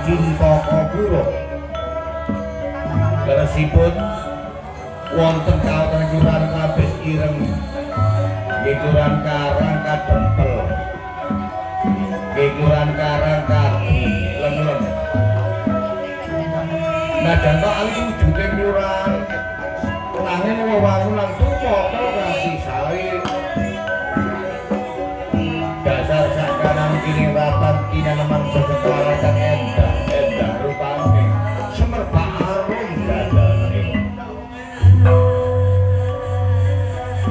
Cintaka Pura. Leresipun wonten kawontenan Labis Ireng. Kelurahan Karang Kadempel. Kelurahan Karang Kadempel. Najan tok ali wujude kelurahan nanging wewangunan tumata kasih sae. Dasar sakanan kini ratan tinaneman sesekala kang endah rupane semerbak arum dadane.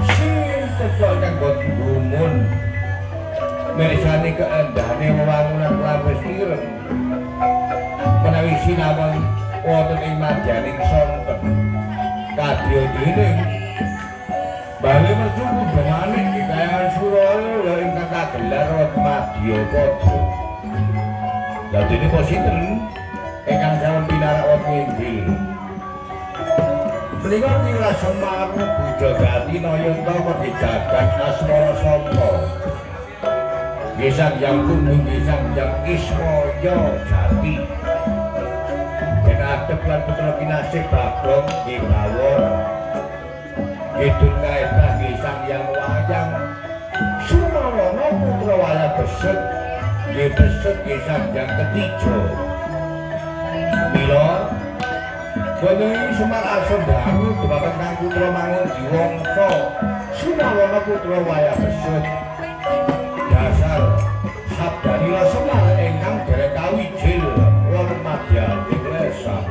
Sing tegak kanggo gumun mirsani keendahane wewangunan Labis Ireng. Menawi sinamon wonten ing madyaning sonten kadya dening bali mercu kudemaning kekayan Suraya ingkang kagelar Madya Pada. Lah dene kok sinten ingkang sampun pinarak wonten inggil menika Kira Semar Bujagati Nayanta dijagat asmana sapa Gesang Yang Kumbung Gesang Yang Ismaya Jati adep lan putra kinasih Bagong Gibawon Kidul kaedah Gesang Yang Wayang Sumawana putra Wayang Besut Besut Gesang Yang Ketijo Mila Boten Semar Asondanu dumateng kang putra Mangun Jiwangsa Sumawana putra Wayang Besut dasar sabdanila Semar ingkang derek kawijil wonten madyaning Lesah.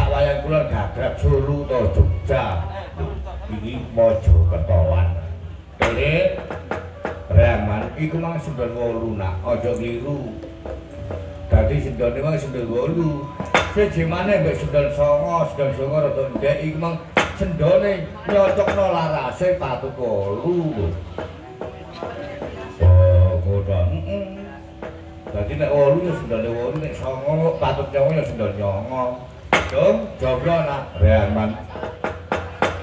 Pak wayang kula gagrag Solo to Jogja. Iki Mojokertoan. Dene Reman iku mang 98 nak aja kliru. Dadi sendone mang 98. Siji maneh mbek 99 rada ndek iku mang sendone nyocokno larase 48. Oh, ngono. Dadi nek 8 ya sendone 8 nek 9 patut nyawa ya sendone nyongo. Dong, joglo nak Reman.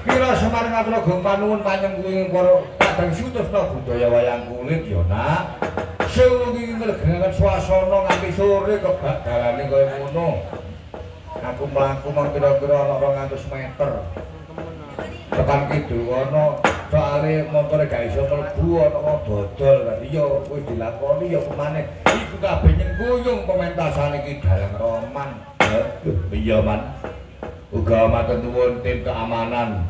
Kira Semar ngatur gong panuwun panjenengan para kadang sutusna budaya wayang kulit ya nak. Sing iki ngregenaken swasana nganti sore kok gak dalane kaya ngono. Aku mlaku mung kira-kira ana 200 meter. Tekan kidul kono, soalé montore gak iso mlebu ana dodol. Dadi ya wis dilakoni ya kemane. Iku kabeh nyengkuyung pementasane Ki Dalang Roman. Iya man. Uga matur nuwun tim keamanan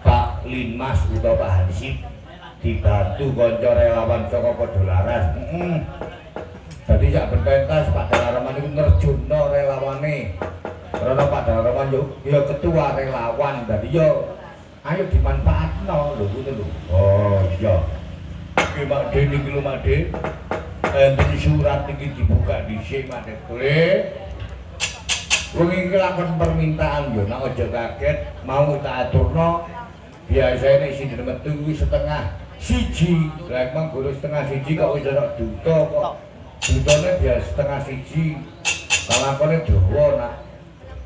Pak Linmas utawa Pak Hansip dibantu kanca relawan saka Padolaras. Dadi sak pentas Pak Dalang Roman iku nerjunno relawane. Karena Pak Dalang Roman yo ketua relawan. Dadi yo ayo dimanfaatno lho ngono lho. Oh iya. Iki Mak De niki lho Mak De. Enten surat iki dibuka dhisik Mak De. Wong iki lakon permintaan yo nek aja kaget mau tak aturno biasane sing metu kuwi setengah siji lek mang guru setengah siji kok wis ana duta kok dutane biasa setengah siji lakone dawa nak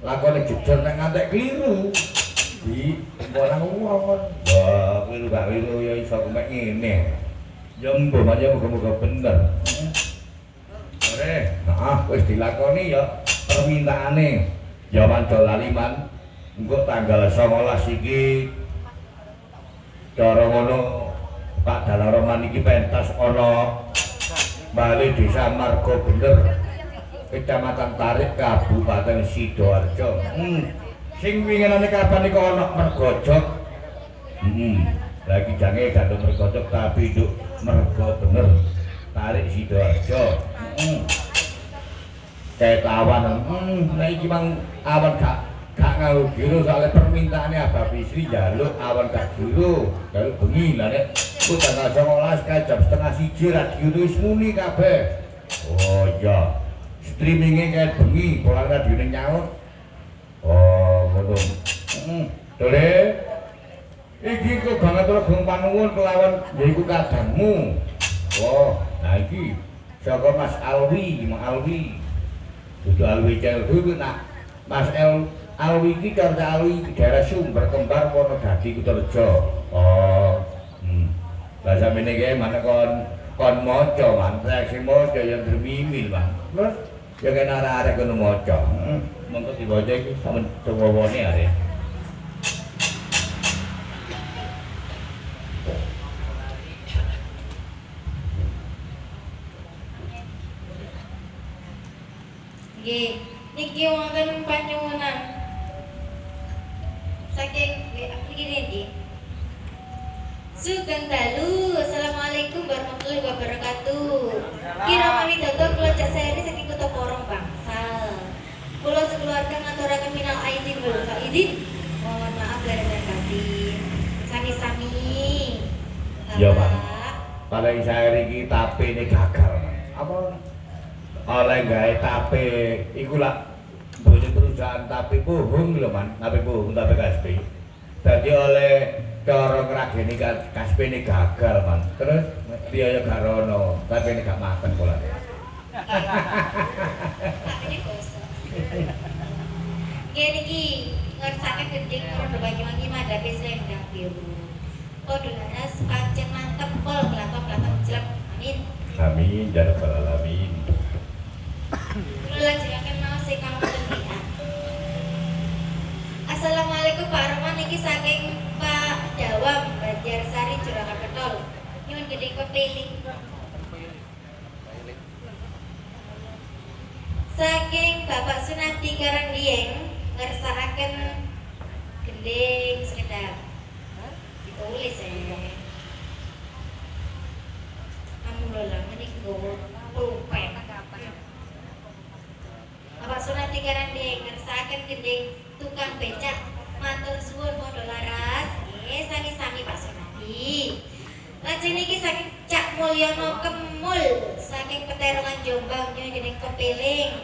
lakone jejer nek ngantek kliru di orang uang wah kliru gak kliru ya iso mek ngene ya mbok aja muga-muga bener ore nah wis dilakoni ya permintaane ya manca laliman engko tanggal 19 iki cara ngono Pak Dalang Roman iki pentas ana Bali Desa Margo Bener Kecamatan Tarik Kabupaten Sidoarjo. Sing winginane kapan iku ana mergojok. Lagi jange gandung mergojok tapi nduk Mergo Bener Tarik Sidoarjo. Kayak awan, nah iki mang awan gak ngaruh biru soalnya permintaannya Abah Bisri jaluk awan gak biru jaluk bengi lah nek ku tanggal 19 kae jam setengah 1 radio wis muni kabeh. Oh iya streamingnya kayak bengi pola radio ning nyaut. Oh ngono. Dole iki kok banget ora gong panuwun kelawan yaiku kadangmu. Oh nah iki saka Mas Alwi, Mas Alwi. Dudu Alwi Cel dulu nak Mas Alwi iki karena Alwi daerah Sumber Kembar Wonodadi Kutorejo. Oh. Lah sampeyan iki mana kon maca man, reaksi maca yang bermimil man. Terus ya kena arek kono maca. Monggo dibaca iki sampeyan coba-wone arek. Nggih, niki wonten panyuwunan saking ngene iki. Sugeng dalu, assalamualaikum warahmatullahi wabarakatuh. Kira mami dodol kula cak seri saking Kutha Porong Bangsal. Kula sekeluarga ngaturaken minal aidin wal faidin. Mohon maaf lahir dan batin. Sami-sami. Ya, Pak. Paling saya iki tapene gagal. Apa? Oleh gawe tape iku lak bojo perusahaan tapi bohong lho man, tapi bohong tapi kaspi. Dadi oleh cara ngrageni kaspi ini gagal man. Terus biaya gak rono, tapi ini gak makan pola. Tapi kosong. Nggih niki ngersake gending karo bagi-bagi madhape selendang biru. Kodularas pancen mantep pol kelapa-kelapa jelek. Amin. Amin ya rabbal alamin. Kula lajengaken maos ingkang wonten. Assalamualaikum Pak Roman, niki saking Pak Dawam Banjarsari Juragan Petol. Nyuwun gede kepiling. Saking Bapak Sunati Karangdieng ngersakaken gending sekedar. Ditulis ya. Kamu lola menik gowo pulpen. Bapak Sunati Karangdieng ngersakaken gending Kemul saking Peterongan Jombang nyon gede kepiling.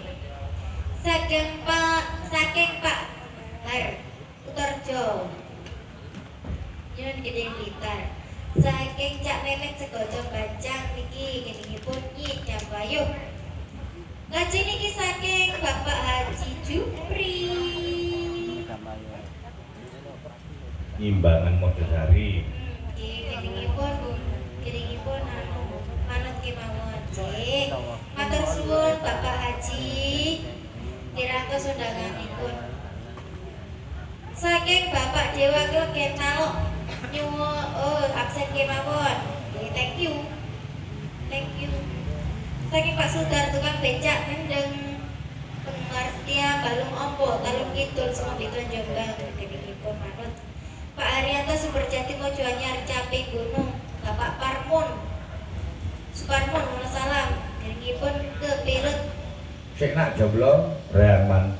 Saking Pak Har Utarjo nyon gede Blitar. Saking Cak Memet Segojong Bajang niki geningipun Nyi Jambayuh. Lajeng niki saking Bapak Haji Jupri. Imbangan Modosari. Geningipun manut kemawon. Matur suwun Bapak Haji dirantos undanganipun. Saking Bapak Dewa Klegen Talok nyuwun absen kemawon. Thank you. Saking Pak Sudar tukang becak Kendeng penggemar setia Balung Ompo Talung Kidul Semabituan Jombang geningipun manut. Pak Arianto Sumberjati Mojo Anyar Caping Gunung. Bapak Suparmon Salam geningipun ke Pirut. Sik nak jomblo Rehan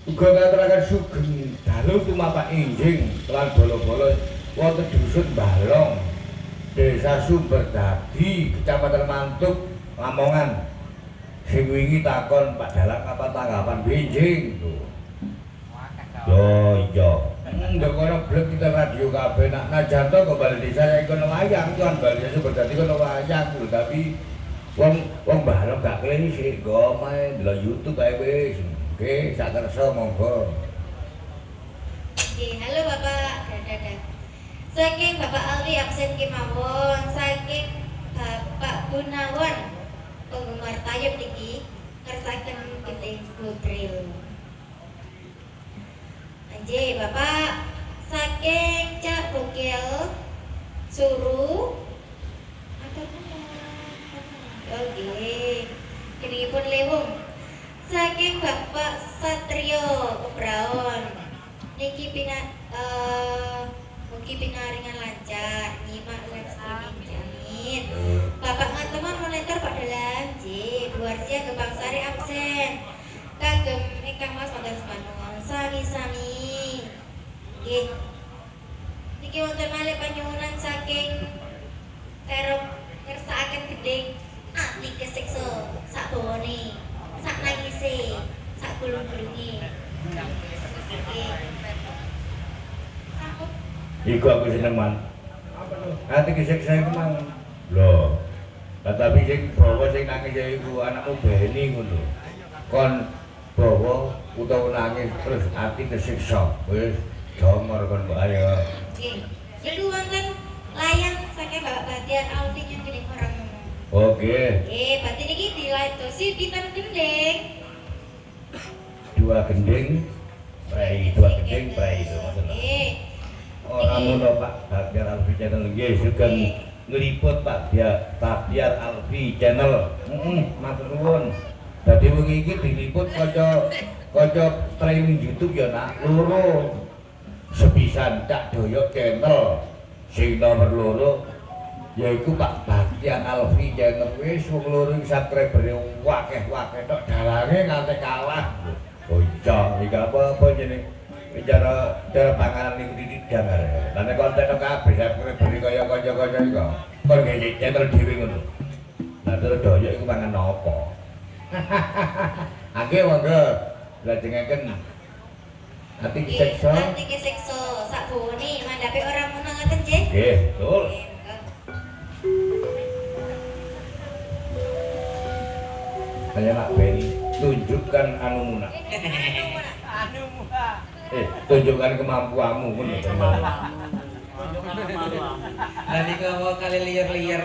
uga ngaturaken sugeng dalu tumapak injing lan bolo-bolo wonten dusun Balong, Desa Sumberdadi, Kecamatan Mantuk, Lamongan. Sing wingi takon Pak Dalang apa tanggapan benjing tuh. Yo iya. Ndek kono blek kita radio kabeh nak najanto kok bali desa ya kono wayang tuan bali Sumberdadi kono wayang lho tapi wong Balong gak keleni sik go main delok YouTube ae wis. Oke, sak kersa monggo. Oke, halo Bapak. Dadah. Saking Bapak Alwi absen kemawon, saking Bapak Gunawan penggemar tayub niki ngersaken gedeng Godril. Nggih, Bapak saking Cak Bogel Suru atau oke. Geningipun lewung. Saking Bapak Satrio Kebraon niki mugi pinaringan lancar nyimak live streaming jamin. Bapak Ngateman monitor Pak Dalang J Buarsia Gebang Sari absen. Kagem ingkang Mas Mantan Semanungan sami-sami. Nggih. Niki wonten malih panyuwunan saking Terong ngersakaken gedeng ati kesiksa sak bawane. Sak nangise, sak gulung-gulunge. Iku aku seneng man. Ati kesiksa iku mang. Lho. Tetapi sing bawa sing nangis iku anakmu Beni ngono. Kon bawa utawa nangis terus ati kesiksa. Wis jongor kon mbok ayo. Nggih. Iku wonten layang saking Bapak Badian Alfi yang gede orang. Oke. Berarti niki dilatosi pinten gendeng. Dua gending, prai itu maksudnya. Orang ngono Pak Bahtiar Alfi Channel nggih sugeng ngliput Pak Bahtiar Alfi Channel. Matur nuwun. Dadi wengi iki diliput kaca streaming YouTube ya nak loro. Sepisan Cak Doyok Channel sing nomor loro yaiku Pak Bahtiar Alfi Channel wis wong loro subscriber-e wakeh-wakeh tok dalange nganti kalah. Oh iya, iki apa jeneng cara panganan niku ditidang arek. Lah nek konten kabeh subscriber kaya kanca-kanca iku. Kon ngene channel dhewe ngono. Lah terus Doyok iku mangan apa? Angge monggo lajengaken ati kesiksa. Ati kesiksa sak bone mandhape ora meneng ngoten nggih. Nggih, betul. Kaya nak Beni tunjukkan anumu nak. Tunjukkan kemampuanmu ngono. Lah niku mau kali liar-liar.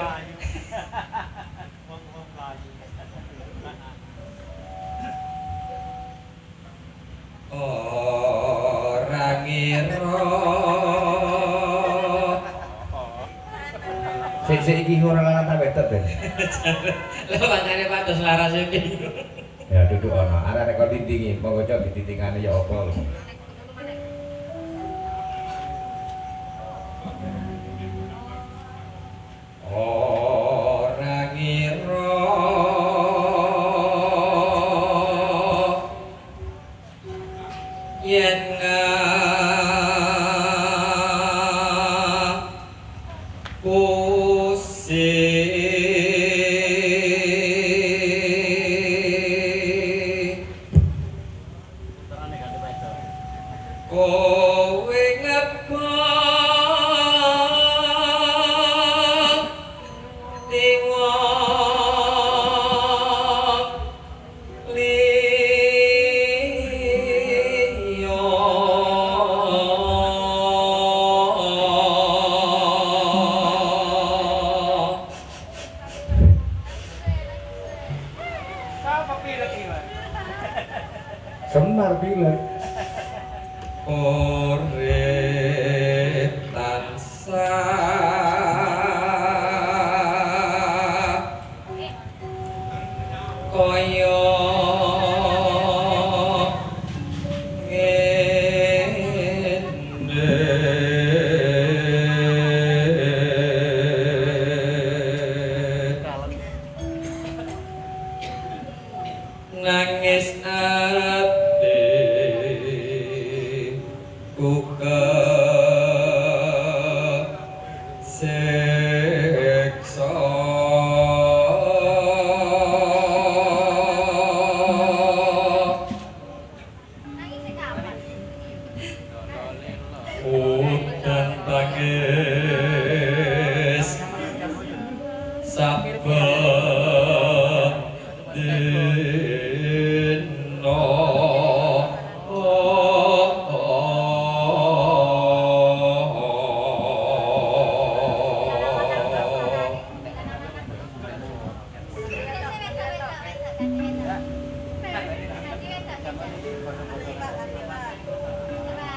Ora ngira Sik iki ora lanang ta wedok ben. lho makane pados laras iki. Ya duduk ana. Arek kok tintingi, monggo cok ditintingane ya apa. Ora ngira yen Semar bilang urip tansah kaya ngene nangis ati kuka seksa udan tangis saben dino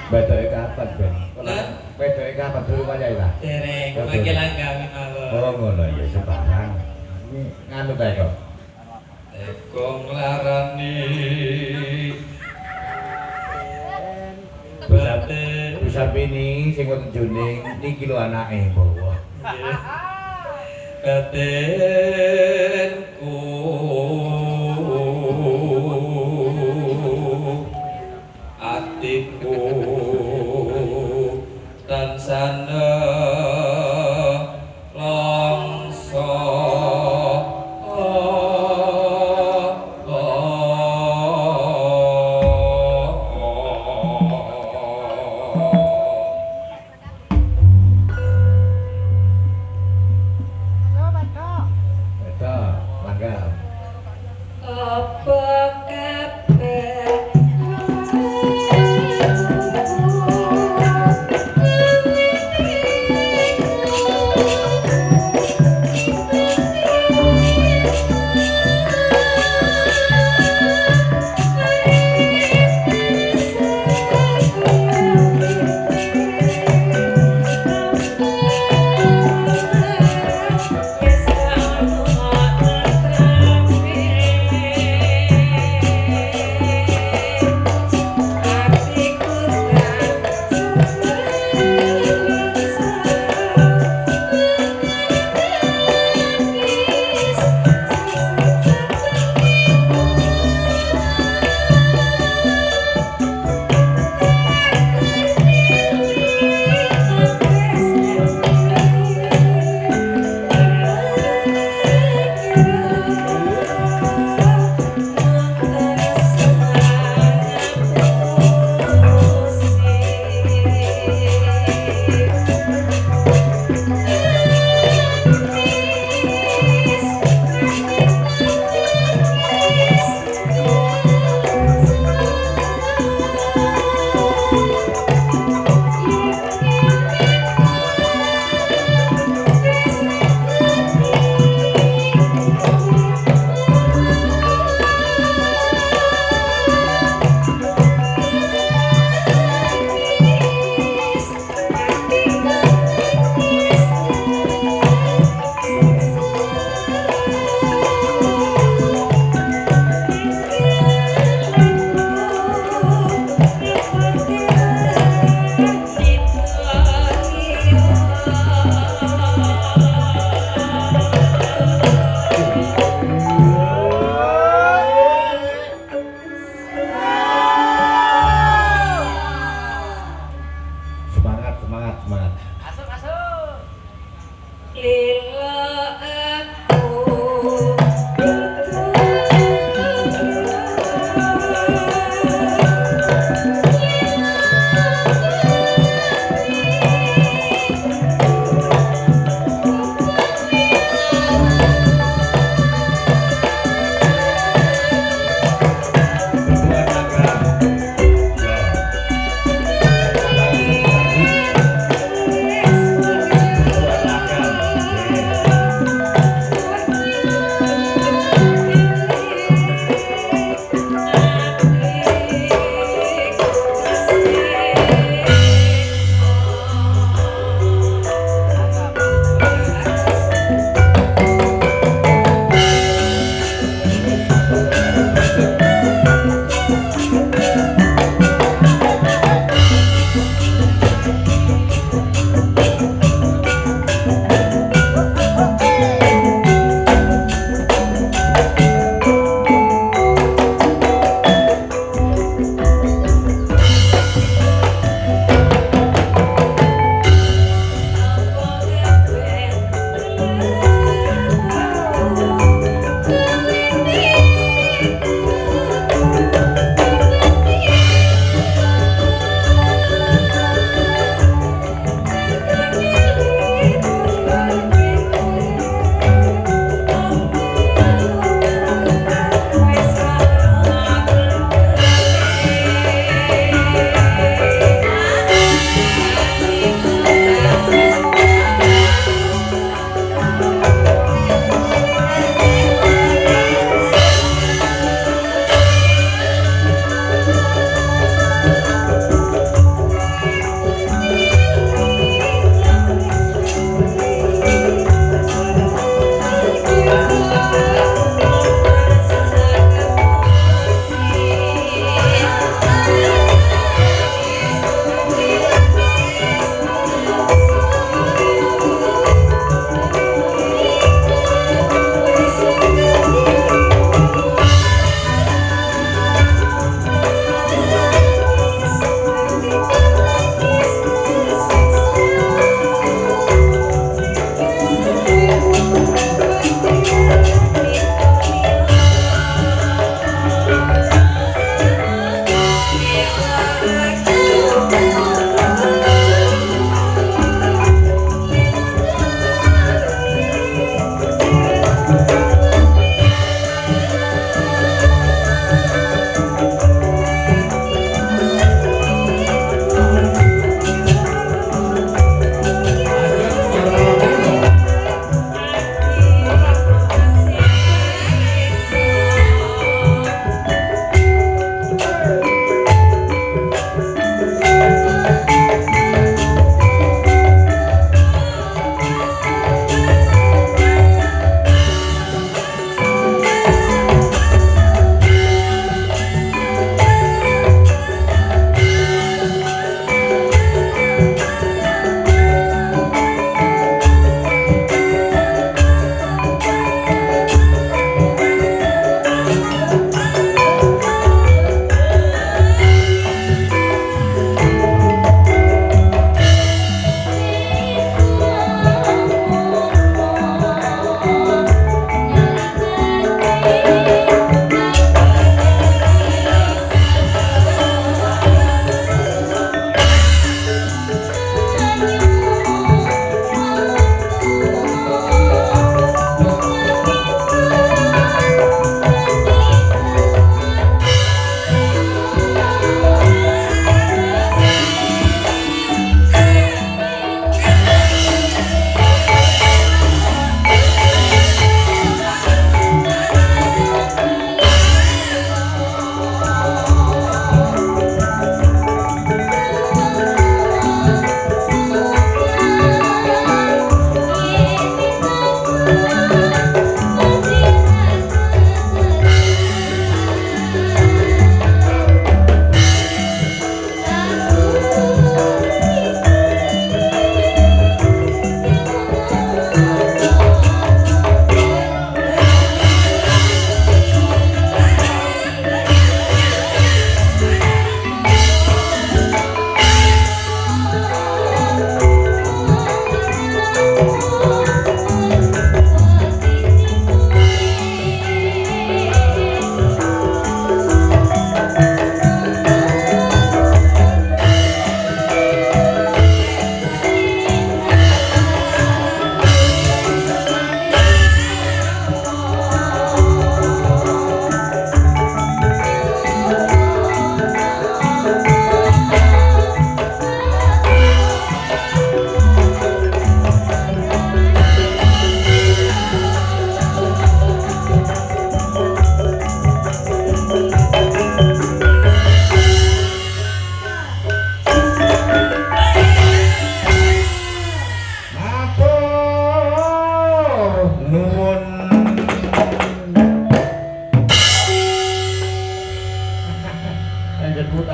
Bedanya kapan Ben? Hah? Bedanya kapan dulu aja lah. dereng panggilan kami mawon Oh ngono ya sembarang. Ini nganu ta kok. teko nglarani Bisa bisa bini sing wonten juning niki lho anake bawa. batinku atiku tansah longso Eta mangga. Apa kabar? Yes, I'm not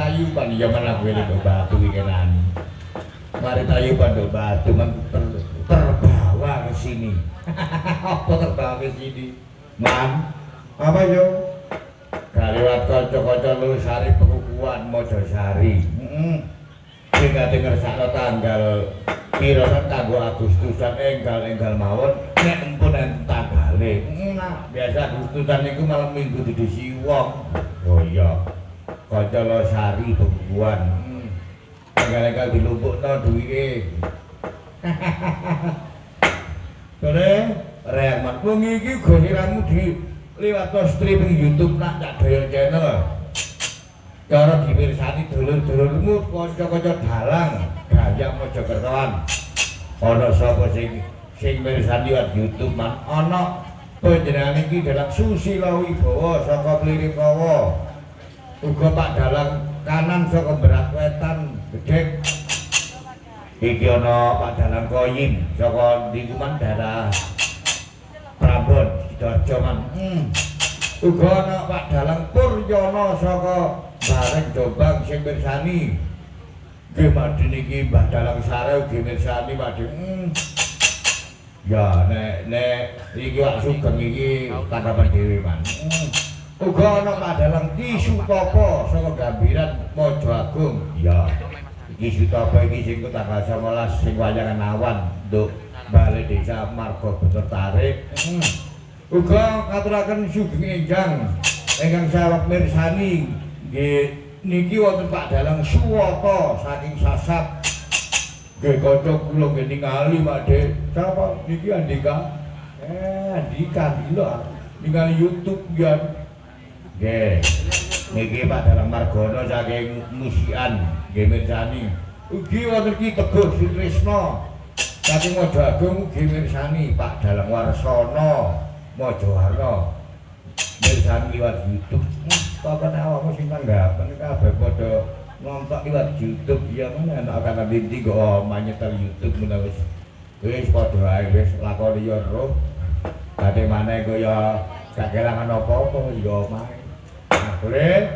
tayuban ya malah gue nduk batu iki kenani. Mari tayuban nduk batu terbawa ke sini. Apa terbawa ke sini? Man, apa yo? Kaliwat kanca-kanca Lusari Pekukuhan Mojosari. Sing denger sakno tanggal pira kanggo Agustusan enggal mawon nek empun enten tanggale. Nah, biasa Agustusan niku malam Minggu didisi wong. Oh iya. Kanca Lusari Pekukuhan. Enggal dilumpukno duwike. Sore rek mak wong iki gosiranmu di liwat streaming YouTube nak Cak Doyo channel. Cara dimirsani dulur-dulurmu kanca-kanca dalang Gayam Mojokertoan. Ana sapa sing mirsani liwat YouTube man ana panjenengan iki dalang Susila Wibowo saka Klirikawa. Uga Pak Dalang kanan saka Berat Wetan Gedhek. Iki ana Pak Dalang Koyim saka lingkungan daerah Prambon Sidoarjo man. Uga ana Pak Dalang Puryono saka Bareng Jombang sing mirsani. Nggih madhe niki Mbah Dalang Sare nggih mirsani madhe. Ya nek iki wak sugeng iki tanggapan dhewe man. Uga ana Pak Dalang Ki Sutopo saka Gambiran Mojo Agung. Ya. Iki Sutopo iki sing tanggal 19 sing wayangan awan nduk Balai Desa Marga Bener Tarik. Uga ngaturaken sugeng enjang ingkang saweg mirsani nggih niki wonten Pak Dalang Suwata saking Sasat. Nggih kanca kula nggih ningali Pakde. Sapa niki Andika? Andika lho. Ningali YouTube ya. Nggih. Niki Pak Dalang Margono saking Musian nggih mirsani. Ugi wonten Ki Teguh Sutrisno saking Mojo Agung nggih mirsani. Pak Dalang Warsono Mojowarno mirsani liwat YouTube. Pokoknya awakmu sing tanggapan kabeh padha nonton liwat YouTube ya mana enak kana binti go manyetel YouTube menawa wis padha ae wis lakoni ya roh. Kate maneh go ya gak kelangan apa-apa ya omahe. Nah, boleh.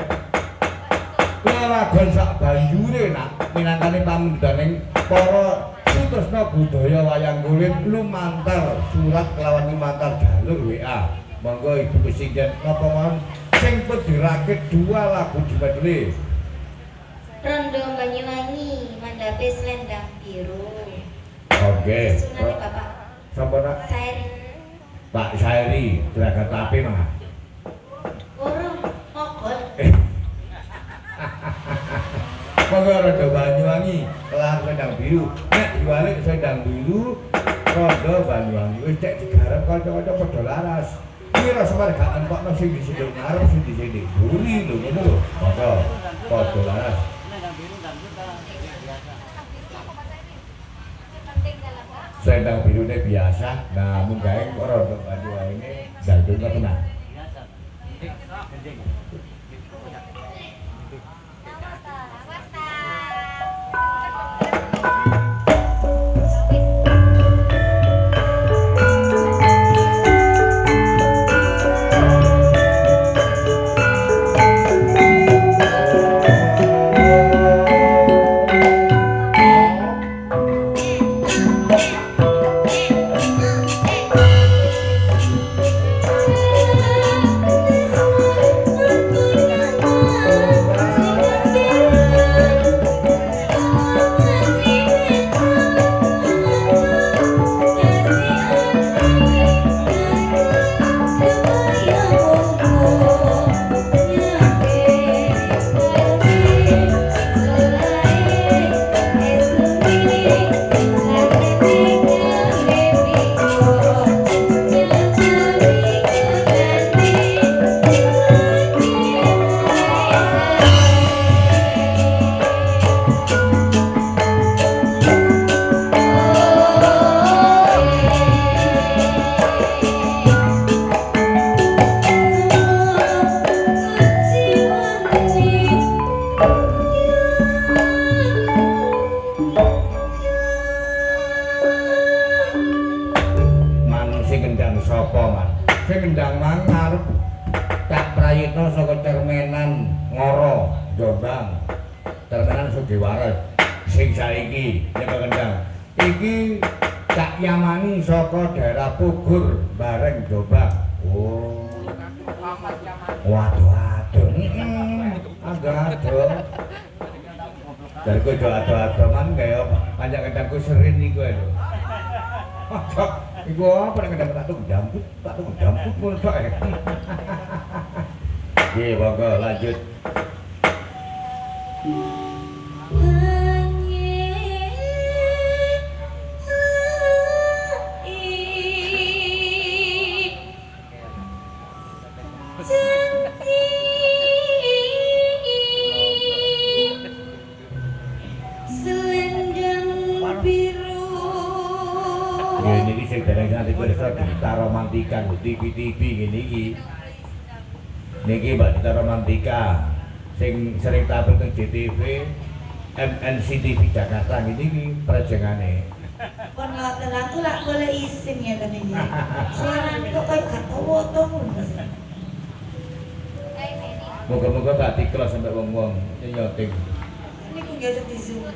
Kelagon sak banjure nak minangkane pamundhaning para sutresna budaya wayang kulit lumantar surat kelawan lumantar jalur WA. Monggo Ibu Presiden napa mawon sing dirakit 2 lagu jumedle. Rondo Banyuwangi Mandape Selendang Biru. Oke. Sunane Bapak Sapa nak? Sairi. Pak Sairi, Draga Tapi mah. Urung mogol. Monggo Rondo Banyuwangi kelar Selendang Biru. Nek diwalik Selendang Biru Rondo Banyuwangi wis cek digarap kanca-kanca padha laras. Kira semargaan kok sing disinduk ngarep sing disinduk buri lho ngono lho. Monggo padha laras. Selendang biru ini biasa, namun kayak Rondo Banyuwangi ini gandungnya tenang. Sing ngendang mang ngarep Cak Prayitno saka Cermenan Ngoro Jombang. terkenal Sudiwaras sing saiki ya kendang iki Cak Yamani saka daerah Pugur bareng Jombang. Oh waduh aduh dari ku ado-ado man kaya panjang kendangku serin iku lho. Cok, iku apa nek kendang tak jamput ngono tok. Nggih, monggo lanjut. Ini sing dereng nanti pirsa Dita Romantika TV ngene iki. Niki Mbak Dita Romantika sing sering tampil teng JTV MNC TV Jakarta ngene iki prejengane. Pun ngoten aku lak boleh isin ya ten iki. Suarane kok koyo gak tawa-tawa ngono. Moga-moga Mbak Tiklos sampai wong-wong nyoting. Niku nggak di Zoom.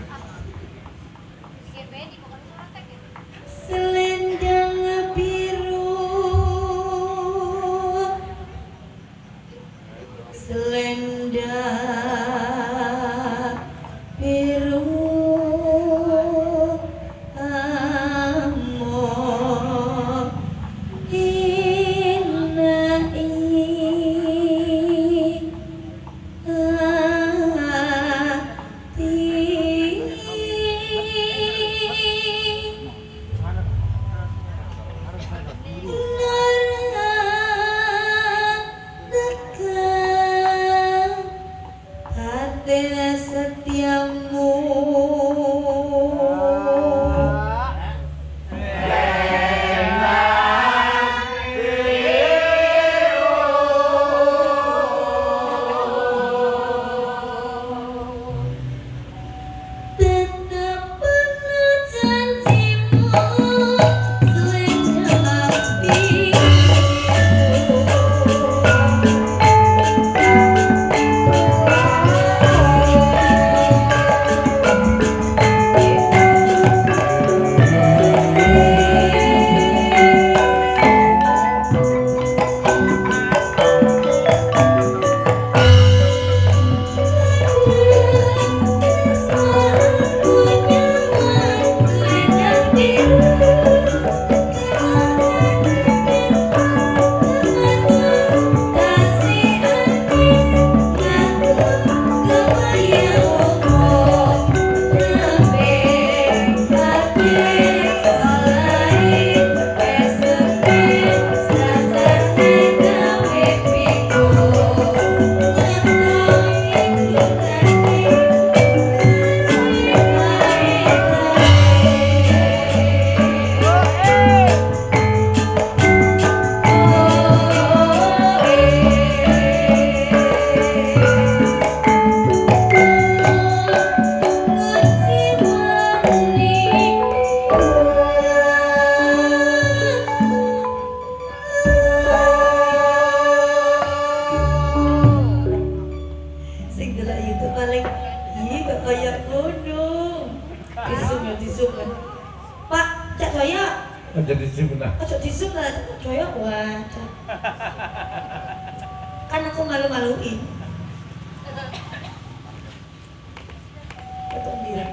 Selendang biru, selendang biru, amor inai Jadi sumna. Ojo disum lah, coyok waduh. Kan aku malu-maluin. Betul dia.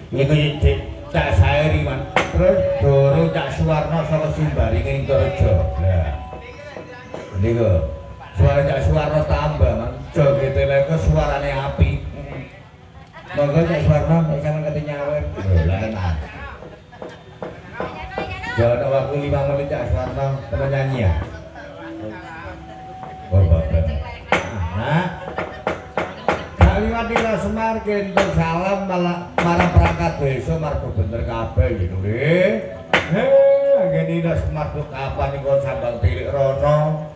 Iku cek Cak Sairi man. Terus dorong Cak Suwarno saka Simbari ing Torejo. Lah. Niku suara Cak Suwarno tambah man. Jogete lek suarane api. Monggo Cak Suwarno nek sampeyan kate nyawer. Lho lah enak. Jangan waktu 5 menit Cak Suwarno temen nyanyi ya. Oh bapak. Nah. Kaliwat Dira Semar kentuk salam marang perangkat desa margo bener kabeh gitu nggih. Ngene Dira Semar tuh kapan niku sambang tilik rono.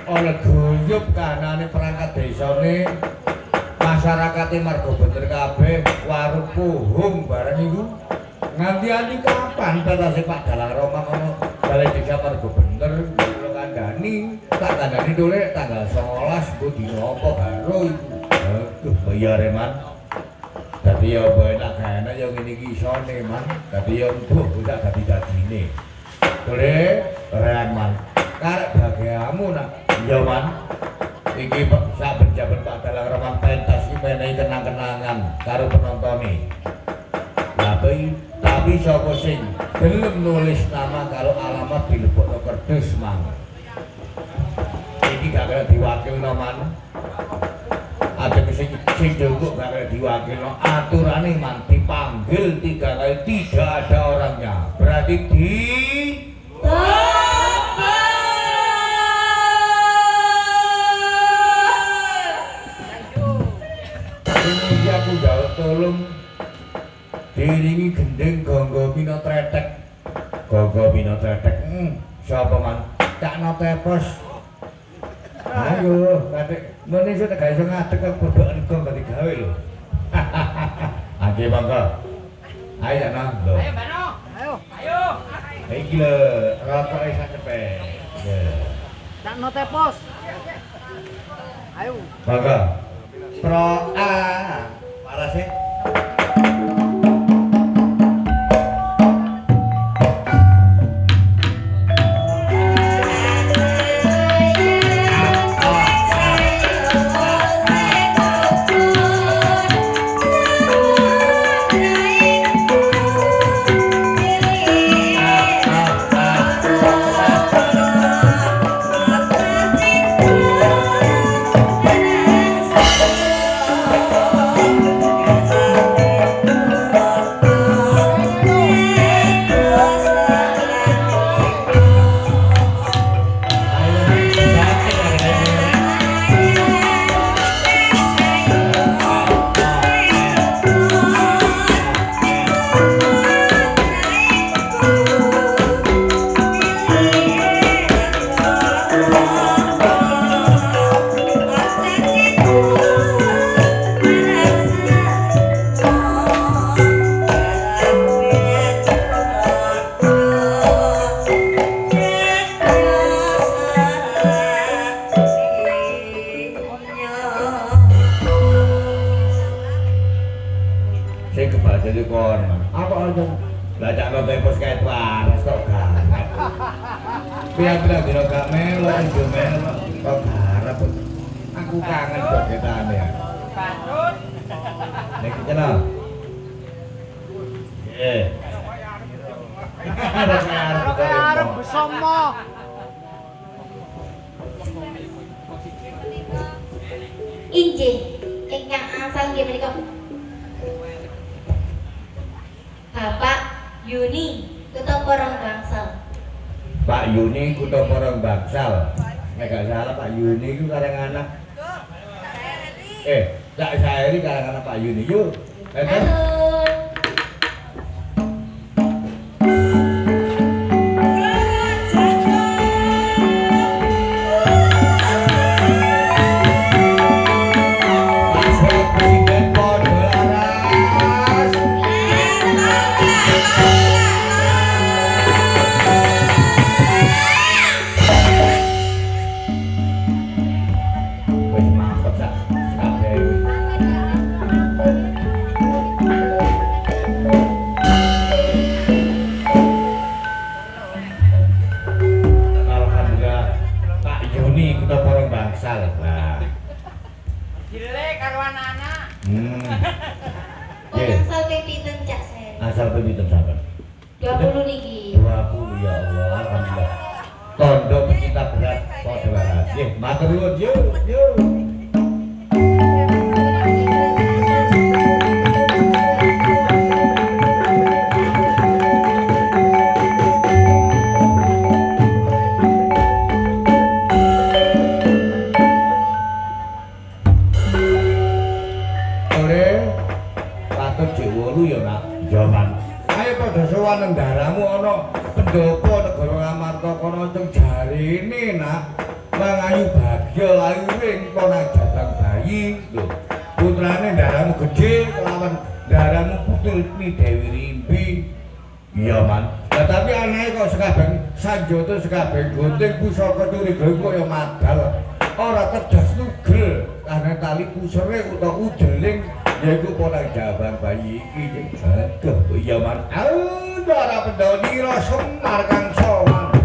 Oleh guyub kanane perangkat desane masyarakate margo bener kabeh warung puhung bareng iku. Nganti kapan batase Pak Dalang Roma ngono balai desa margo bener kula kandhani tak kandhani dolek tanggal 19 ku dina apa karo iku. Aduh bayare man. Dadi ya apa enak enak ya ngene iki isone man. Dadi ya mbuh udah dadi-dadine. Dolek rean man. Karek bagiamu nak iya man. Iki saben jaban Pak Dalang Roma pentas iki menehi kenang-kenangan karo penontone. Tapi sapa sing gelem nulis nama kalau alamat dilebokno kertas mang. Iki gak kena diwakilno man. Ada sing njogok gak kena diwakilno aturane man dipanggil 3 kali tidak ada orangnya. Berarti di ini aku jauh tolong diringi gendeng gonggo pino tretek. Gonggo pino tretek. Siapa man? Cak no tepos. Ayo, katik mene iso tak iso ngadeg kok bodokan gong gak digawe lho. Ade monggo. Ayo ana lho. Ayo Bano. Ayo. Iki lho, rokok isa cepet. Cak no tepos. Ayo. Monggo. Pro A. Malah sih. Biar-biar dino gak melo, ijo melo, kok garap. Aku kangen jogetane ya. Patut. Nek kena. Kaya arep besomo. Injih, ingkang asal nggih menika Bapak Yuni Kutha Porong Bangsal. Pak Yuni Kutha Porong Bangsal. Nek gak salah Pak Yuni itu karang anak. Cak Sairi karang anak Pak Yuni yuk. Halo. gangsal pinten sampean? 20 niki. 20 ya Allah, alhamdulillah. Tondo pecinta berat saudara. Nggih, matur nuwun yuk. Sowan ndaramu ana pendopo negara Ngamarta kono ceng jarine nak mangayu bagya layuring kono jatang bayi lho putrane ndaramu gedhe kelawan ndaramu putrine Dewi Rimbi iya man tapi anake kok sekabeh sanjata sekabeh gunting pusaka curiga kok ya madal ora kedas tugel karena tali pusere utawa udeling yaiku ponak jabang bayi iki aduh iya man ora pendonira Semar kang sowan